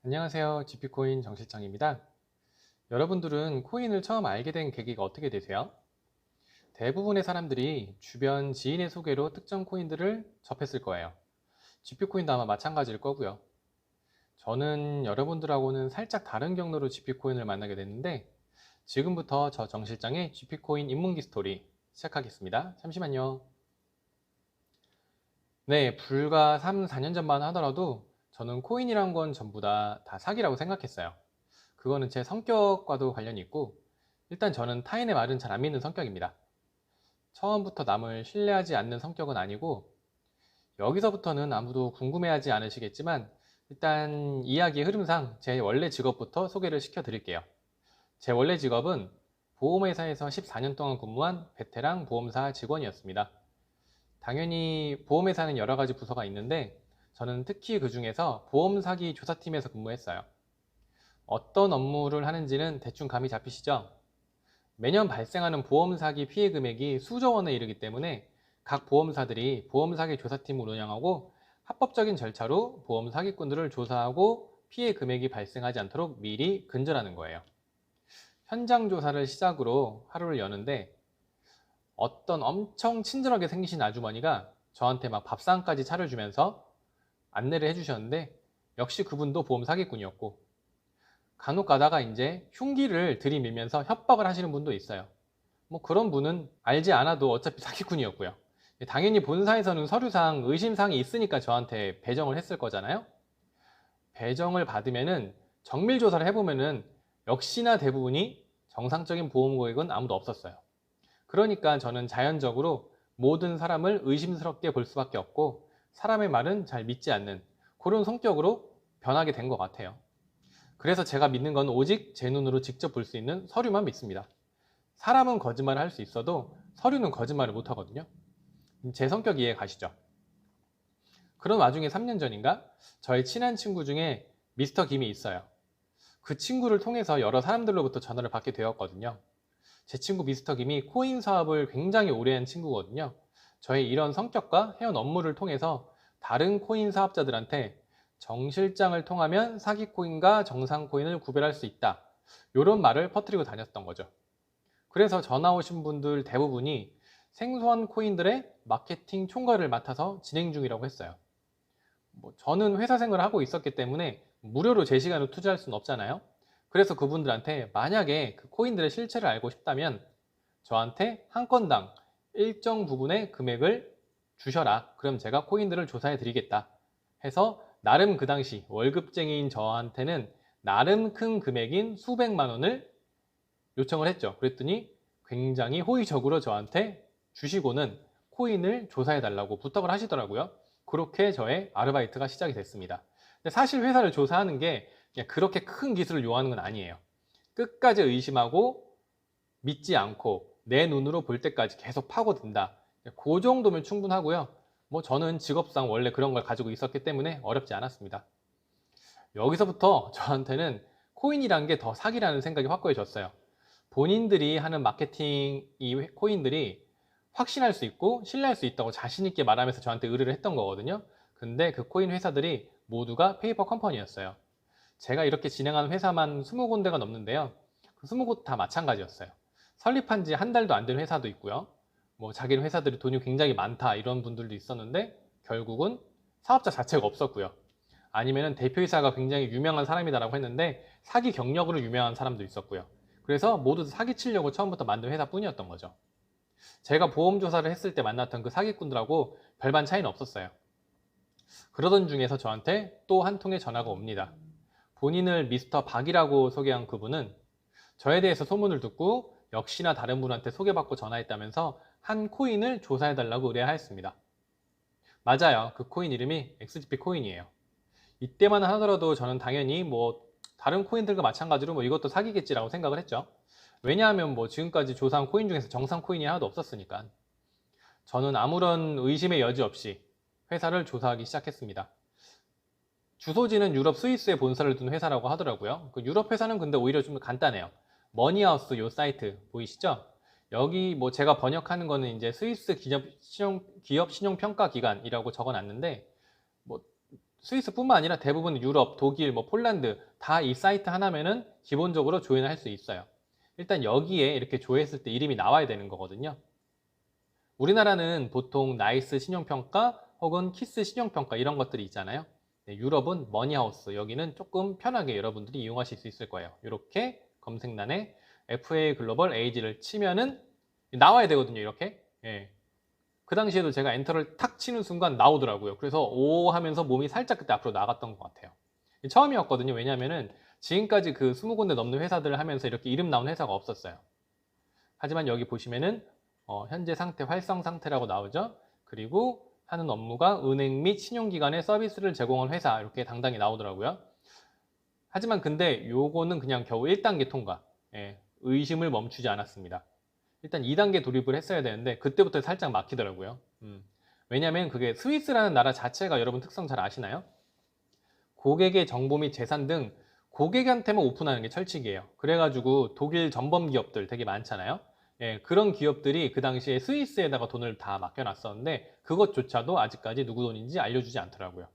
안녕하세요. GP코인 정실장입니다. 여러분들은 코인을 처음 알게 된 계기가 어떻게 되세요? 대부분의 사람들이 주변 지인의 소개로 특정 코인들을 접했을 거예요. GP코인도 아마 마찬가지일 거고요. 저는 여러분들하고는 살짝 다른 경로로 GP코인을 만나게 됐는데 지금부터 저 정실장의 GP코인 입문기 스토리 시작하겠습니다. 잠시만요. 네, 불과 3, 4년 전만 하더라도 저는 코인이란 건 전부 다 사기라고 생각했어요. 그거는 제 성격과도 관련이 있고, 일단 저는 타인의 말은 잘 안 믿는 성격입니다. 처음부터 남을 신뢰하지 않는 성격은 아니고, 여기서부터는 아무도 궁금해하지 않으시겠지만, 일단 이야기의 흐름상 제 원래 직업부터 소개를 시켜드릴게요. 제 원래 직업은 보험회사에서 14년 동안 근무한 베테랑 보험사 직원이었습니다. 당연히 보험회사는 여러 가지 부서가 있는데, 저는 특히 그 중에서 보험 사기 조사팀에서 근무했어요. 어떤 업무를 하는지는 대충 감이 잡히시죠? 매년 발생하는 보험 사기 피해 금액이 수조 원에 이르기 때문에 각 보험사들이 보험 사기 조사팀을 운영하고 합법적인 절차로 보험 사기꾼들을 조사하고 피해 금액이 발생하지 않도록 미리 근절하는 거예요. 현장 조사를 시작으로 하루를 여는데 어떤 엄청 친절하게 생기신 아주머니가 저한테 막 밥상까지 차려주면서 안내를 해주셨는데 역시 그분도 보험 사기꾼이었고 간혹 가다가 이제 흉기를 들이밀면서 협박을 하시는 분도 있어요. 뭐 그런 분은 알지 않아도 어차피 사기꾼이었고요. 당연히 본사에서는 서류상 의심사항이 있으니까 저한테 배정을 했을 거잖아요. 배정을 받으면은 정밀 조사를 해보면은 역시나 대부분이 정상적인 보험 고액은 아무도 없었어요. 그러니까 저는 자연적으로 모든 사람을 의심스럽게 볼 수밖에 없고 사람의 말은 잘 믿지 않는 그런 성격으로 변하게 된 것 같아요. 그래서 제가 믿는 건 오직 제 눈으로 직접 볼 수 있는 서류만 믿습니다. 사람은 거짓말을 할 수 있어도 서류는 거짓말을 못 하거든요. 제 성격 이해 가시죠? 그런 와중에 3년 전인가 저의 친한 친구 중에 미스터 김이 있어요. 그 친구를 통해서 여러 사람들로부터 전화를 받게 되었거든요. 제 친구 미스터 김이 코인 사업을 굉장히 오래 한 친구거든요. 저의 이런 성격과 해온 업무를 통해서 다른 코인 사업자들한테 정 실장을 통하면 사기 코인과 정상 코인을 구별할 수 있다. 이런 말을 퍼뜨리고 다녔던 거죠. 그래서 전화 오신 분들 대부분이 생소한 코인들의 마케팅 총괄을 맡아서 진행 중이라고 했어요. 저는 회사 생활을 하고 있었기 때문에 무료로 제 시간을 투자할 수는 없잖아요. 그래서 그분들한테 만약에 그 코인들의 실체를 알고 싶다면 저한테 한 건당 일정 부분의 금액을 주셔라. 그럼 제가 코인들을 조사해 드리겠다. 해서 나름 그 당시 월급쟁이인 저한테는 나름 큰 금액인 수백만 원을 요청을 했죠. 그랬더니 굉장히 호의적으로 저한테 주시고는 코인을 조사해 달라고 부탁을 하시더라고요. 그렇게 저의 아르바이트가 시작이 됐습니다. 근데 사실 회사를 조사하는 게 그냥 그렇게 큰 기술을 요하는 건 아니에요. 끝까지 의심하고 믿지 않고 내 눈으로 볼 때까지 계속 파고든다. 그 정도면 충분하고요. 저는 직업상 원래 그런 걸 가지고 있었기 때문에 어렵지 않았습니다. 여기서부터 저한테는 코인이란 게 더 사기라는 생각이 확고해졌어요. 본인들이 하는 마케팅 이 코인들이 확신할 수 있고 신뢰할 수 있다고 자신 있게 말하면서 저한테 의뢰를 했던 거거든요. 근데 그 코인 회사들이 모두가 페이퍼 컴퍼니였어요. 제가 이렇게 진행하는 회사만 20군데가 넘는데요. 그 20곳 다 마찬가지였어요. 설립한 지 한 달도 안 된 회사도 있고요. 자기는 회사들이 돈이 굉장히 많다 이런 분들도 있었는데 결국은 사업자 자체가 없었고요. 아니면은 대표이사가 굉장히 유명한 사람이다라고 했는데 사기 경력으로 유명한 사람도 있었고요. 그래서 모두 사기치려고 처음부터 만든 회사뿐이었던 거죠. 제가 보험 조사를 했을 때 만났던 그 사기꾼들하고 별반 차이는 없었어요. 그러던 중에서 저한테 또 한 통의 전화가 옵니다. 본인을 미스터 박이라고 소개한 그분은 저에 대해서 소문을 듣고 역시나 다른 분한테 소개받고 전화했다면서 한 코인을 조사해달라고 의뢰하였습니다. 맞아요. 그 코인 이름이 XGP 코인이에요. 이때만 하더라도 저는 당연히 다른 코인들과 마찬가지로 이것도 사기겠지라고 생각을 했죠. 왜냐하면 지금까지 조사한 코인 중에서 정상 코인이 하나도 없었으니까. 저는 아무런 의심의 여지 없이 회사를 조사하기 시작했습니다. 주소지는 유럽 스위스에 본사를 둔 회사라고 하더라고요. 그 유럽 회사는 근데 오히려 좀 간단해요. 머니하우스 요 사이트 보이시죠? 여기 제가 번역하는 거는 이제 스위스 기업 신용 평가 기관이라고 적어놨는데 뭐 스위스뿐만 아니라 대부분 유럽, 독일, 뭐 폴란드 다 이 사이트 하나면은 기본적으로 조회를 할 수 있어요. 일단 여기에 이렇게 조회했을 때 이름이 나와야 되는 거거든요. 우리나라는 보통 나이스 신용평가 혹은 키스 신용평가 이런 것들이 있잖아요. 네, 유럽은 머니하우스, 여기는 조금 편하게 여러분들이 이용하실 수 있을 거예요. 이렇게 검색란에 FA 글로벌 AG를 치면은 나와야 되거든요. 이렇게. 예. 그 당시에도 제가 엔터를 탁 치는 순간 나오더라고요. 그래서 오 하면서 몸이 살짝 그때 앞으로 나갔던 것 같아요. 처음이었거든요. 왜냐면은 지금까지 그 20군데 넘는 회사들을 하면서 이렇게 이름 나온 회사가 없었어요. 하지만 여기 보시면은 현재 상태, 활성 상태라고 나오죠. 그리고 하는 업무가 은행 및 신용기관에 서비스를 제공한 회사 이렇게 당당히 나오더라고요. 하지만 근데 요거는 그냥 겨우 1단계 통과. 예, 의심을 멈추지 않았습니다. 일단 2단계 돌입을 했어야 되는데 그때부터 살짝 막히더라고요. 왜냐면 그게 스위스라는 나라 자체가 여러분 특성 잘 아시나요? 고객의 정보 및 재산 등 고객한테만 오픈하는 게 철칙이에요. 그래가지고 독일 전범 기업들 되게 많잖아요. 예, 그런 기업들이 그 당시에 스위스에다가 돈을 다 맡겨놨었는데 그것조차도 아직까지 누구 돈인지 알려주지 않더라고요.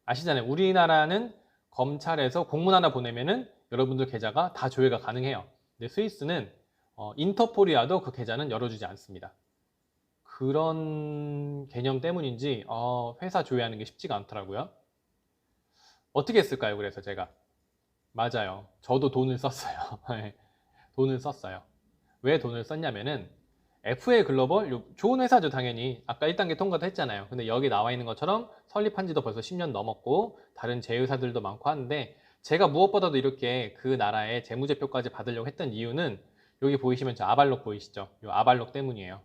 아시잖아요. 우리나라는 검찰에서 공문 하나 보내면은 여러분들 계좌가 다 조회가 가능해요. 근데 스위스는 인터폴이 와도 그 계좌는 열어주지 않습니다. 그런 개념 때문인지 회사 조회하는 게 쉽지가 않더라고요. 어떻게 했을까요? 그래서 제가 맞아요. 저도 돈을 썼어요. 네, 돈을 썼어요. 왜 돈을 썼냐면은 FA 글로벌 좋은 회사죠 당연히. 아까 1단계 통과도 했잖아요. 근데 여기 나와 있는 것처럼 설립한 지도 벌써 10년 넘었고 다른 제휴사들도 많고 하는데 제가 무엇보다도 이렇게 그 나라의 재무제표까지 받으려고 했던 이유는 여기 보이시면 저 아발록 보이시죠? 이 아발록 때문이에요.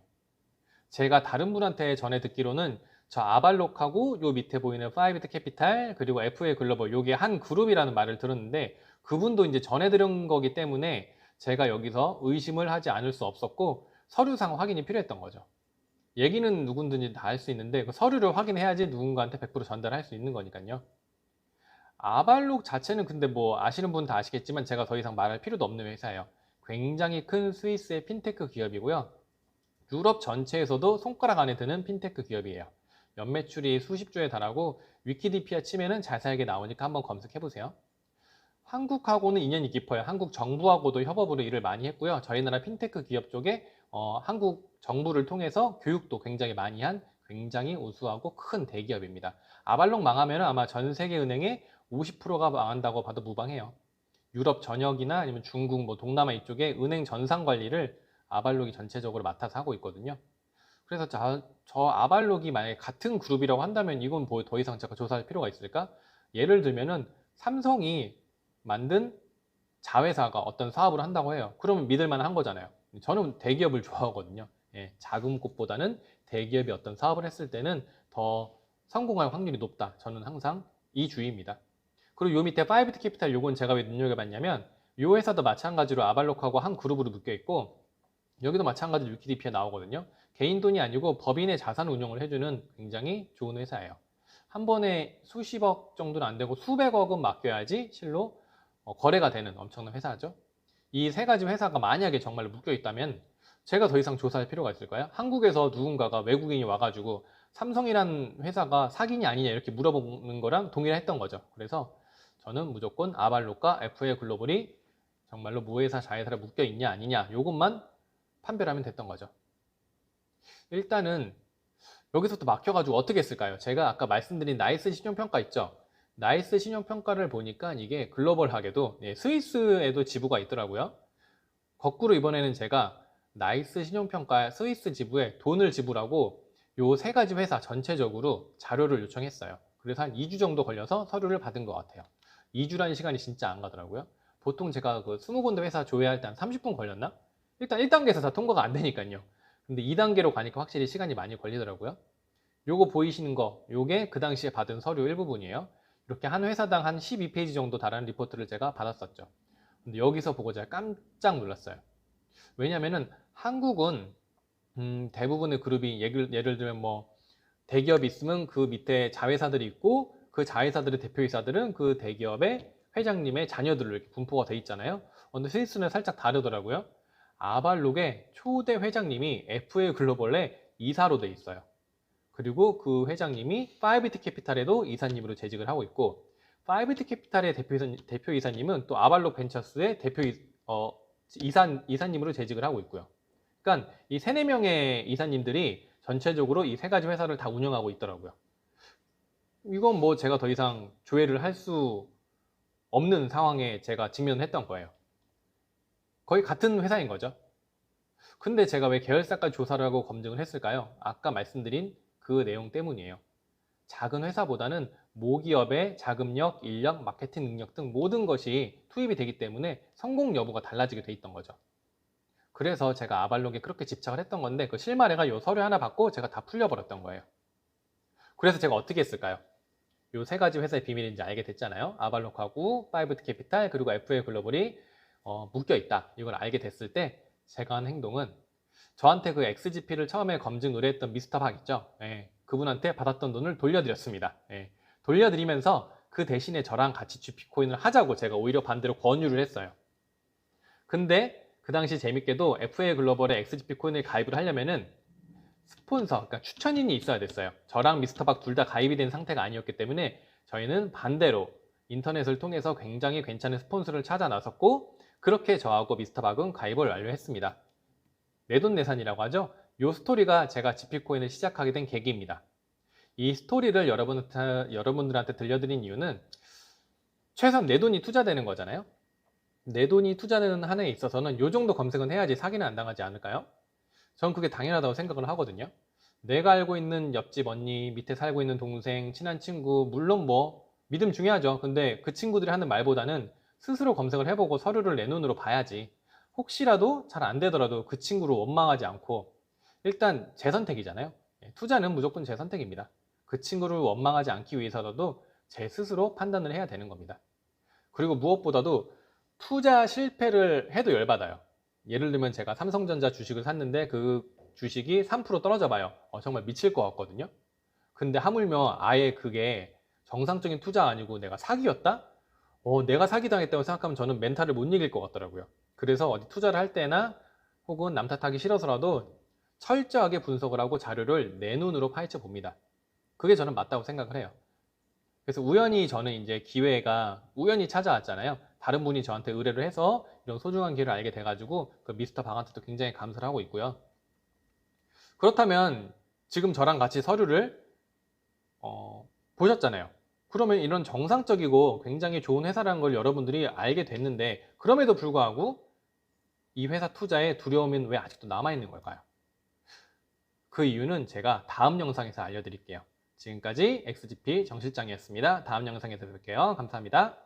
제가 다른 분한테 전해 듣기로는 저 아발록하고 요 밑에 보이는 파이비트 캐피탈 그리고 FA 글로벌 요게 한 그룹이라는 말을 들었는데 그분도 이제 전해 들은 거기 때문에 제가 여기서 의심을 하지 않을 수 없었고 서류상 확인이 필요했던 거죠. 얘기는 누군지 다 할 수 있는데 그 서류를 확인해야지 누군가한테 100% 전달할 수 있는 거니까요. 아발록 자체는 근데 뭐 아시는 분 다 아시겠지만 제가 더 이상 말할 필요도 없는 회사예요. 굉장히 큰 스위스의 핀테크 기업이고요. 유럽 전체에서도 손가락 안에 드는 핀테크 기업이에요. 연매출이 수십조에 달하고 위키디피아 치면은 자세하게 나오니까 한번 검색해 보세요. 한국하고는 인연이 깊어요. 한국 정부하고도 협업으로 일을 많이 했고요. 저희 나라 핀테크 기업 쪽에 한국 정부를 통해서 교육도 굉장히 많이 한 굉장히 우수하고 큰 대기업입니다. 아발록 망하면 아마 전 세계 은행의 50%가 망한다고 봐도 무방해요. 유럽 전역이나 아니면 중국, 뭐 동남아 이쪽에 은행 전산 관리를 아발록이 전체적으로 맡아서 하고 있거든요. 그래서 저 아발록이 만약에 같은 그룹이라고 한다면 이건 뭐 더 이상 제가 조사할 필요가 있을까? 예를 들면은 삼성이 만든 자회사가 어떤 사업을 한다고 해요. 그러면 믿을 만한 거잖아요. 저는 대기업을 좋아하거든요. 예, 작은 곳보다는 대기업이 어떤 사업을 했을 때는 더 성공할 확률이 높다. 저는 항상 이 주의입니다. 그리고 요 밑에 파이비트 캐피탈 요건 제가 왜 눈여겨봤냐면 요 회사도 마찬가지로 아발록하고 한 그룹으로 묶여 있고 여기도 마찬가지로 위키디피아 나오거든요. 개인 돈이 아니고 법인의 자산 운용을 해주는 굉장히 좋은 회사예요. 한 번에 수십억 정도는 안 되고 수백억은 맡겨야지 실로 거래가 되는 엄청난 회사죠. 이 세 가지 회사가 만약에 정말 묶여 있다면 제가 더 이상 조사할 필요가 있을까요? 한국에서 누군가가 외국인이 와가지고 삼성이란 회사가 사기냐 아니냐 이렇게 물어보는 거랑 동일했던 거죠. 그래서 저는 무조건 아발록과 FA 글로벌이 정말로 무회사 자회사를 묶여 있냐 아니냐 이것만 판별하면 됐던 거죠. 일단은 여기서부터 막혀가지고 어떻게 했을까요? 제가 아까 말씀드린 나이스 신용평가 있죠? 나이스 신용평가를 보니까 이게 글로벌하게도 스위스에도 지부가 있더라고요. 거꾸로 이번에는 제가 나이스 신용평가 스위스 지부에 돈을 지불하고 요 세 가지 회사 전체적으로 자료를 요청했어요. 그래서 한 2주 정도 걸려서 서류를 받은 것 같아요. 2주라는 시간이 진짜 안 가더라고요. 보통 제가 그 20군데 회사 조회할 때 한 30분 걸렸나? 일단 1단계에서 다 통과가 안 되니까요. 근데 2단계로 가니까 확실히 시간이 많이 걸리더라고요. 요거 보이시는 거, 요게 그 당시에 받은 서류 일부분이에요. 이렇게 한 회사당 한 12페이지 정도 달하는 리포트를 제가 받았었죠. 근데 여기서 보고 제가 깜짝 놀랐어요. 왜냐면은 한국은 대부분의 그룹이 예를 들면 뭐 대기업이 있으면 그 밑에 자회사들이 있고 그 자회사들의 대표이사들은 그 대기업의 회장님의 자녀들로 이렇게 분포가 돼 있잖아요. 근데 스위스는 살짝 다르더라고요. 아발록의 초대 회장님이 FA 글로벌의 이사로 돼 있어요. 그리고 그 회장님이 5비트 캐피탈에도 이사님으로 재직을 하고 있고, 5비트 캐피탈의 대표 이사님은 또 아발록 벤처스의 이사님으로 재직을 하고 있고요. 그러니까 이 3, 4명의 이사님들이 전체적으로 이 세 가지 회사를 다 운영하고 있더라고요. 이건 뭐 제가 더 이상 조회를 할 수 없는 상황에 제가 직면했던 거예요. 거의 같은 회사인 거죠. 근데 제가 왜 계열사까지 조사를 하고 검증을 했을까요? 아까 말씀드린 그 내용 때문이에요. 작은 회사보다는 모기업의 자금력, 인력, 마케팅 능력 등 모든 것이 투입이 되기 때문에 성공 여부가 달라지게 돼 있던 거죠. 그래서 제가 아발록에 그렇게 집착을 했던 건데, 그 실마리가 요 서류 하나 받고 제가 다 풀려버렸던 거예요. 그래서 제가 어떻게 했을까요? 요 세 가지 회사의 비밀인지 알게 됐잖아요. 아발록하고 5비트 캐피탈 그리고 FA 글로벌이 묶여 있다. 이걸 알게 됐을 때 제가 한 행동은, 저한테 그 XGP를 처음에 검증 의뢰했던 미스터 박 있죠. 예, 그분한테 받았던 돈을 돌려드렸습니다. 예, 돌려드리면서 그 대신에 저랑 같이 GP코인을 하자고 제가 오히려 반대로 권유를 했어요. 근데 그 당시 재밌게도 FA 글로벌에 XGP 코인을 가입을 하려면은 스폰서, 그러니까 추천인이 있어야 됐어요. 저랑 미스터 박 둘 다 가입이 된 상태가 아니었기 때문에 저희는 반대로 인터넷을 통해서 굉장히 괜찮은 스폰서를 찾아 나섰고, 그렇게 저하고 미스터 박은 가입을 완료했습니다. 내돈내산이라고 하죠. 이 스토리가 제가 GP코인을 시작하게 된 계기입니다. 이 스토리를 여러분들한테 들려드린 이유는, 최소한 내 돈이 투자되는 거잖아요. 내 돈이 투자되는 한에 있어서는 이 정도 검색은 해야지 사기는 안 당하지 않을까요? 저는 그게 당연하다고 생각을 하거든요. 내가 알고 있는 옆집 언니, 밑에 살고 있는 동생, 친한 친구, 물론 뭐 믿음 중요하죠. 근데 그 친구들이 하는 말보다는 스스로 검색을 해보고 서류를 내 눈으로 봐야지. 혹시라도 잘 안 되더라도 그 친구를 원망하지 않고, 일단 제 선택이잖아요. 투자는 무조건 제 선택입니다. 그 친구를 원망하지 않기 위해서라도 제 스스로 판단을 해야 되는 겁니다. 그리고 무엇보다도 투자 실패를 해도 열받아요. 예를 들면 제가 삼성전자 주식을 샀는데 그 주식이 3% 떨어져 봐요. 정말 미칠 것 같거든요. 근데 하물며 아예 그게 정상적인 투자 아니고 내가 사기였다? 내가 사기당했다고 생각하면 저는 멘탈을 못 이길 것 같더라고요. 그래서 어디 투자를 할 때나 혹은 남 탓하기 싫어서라도 철저하게 분석을 하고 자료를 내 눈으로 파헤쳐 봅니다. 그게 저는 맞다고 생각을 해요. 그래서 우연히 저는 이제 기회가 우연히 찾아왔잖아요. 다른 분이 저한테 의뢰를 해서 이런 소중한 기회를 알게 돼가지고 그 미스터 박한테도 굉장히 감사를 하고 있고요. 그렇다면 지금 저랑 같이 서류를 보셨잖아요. 그러면 이런 정상적이고 굉장히 좋은 회사라는 걸 여러분들이 알게 됐는데, 그럼에도 불구하고 이 회사 투자에 두려움은 왜 아직도 남아있는 걸까요? 그 이유는 제가 다음 영상에서 알려드릴게요. 지금까지 XGP 정 실장이었습니다. 다음 영상에서 뵐게요. 감사합니다.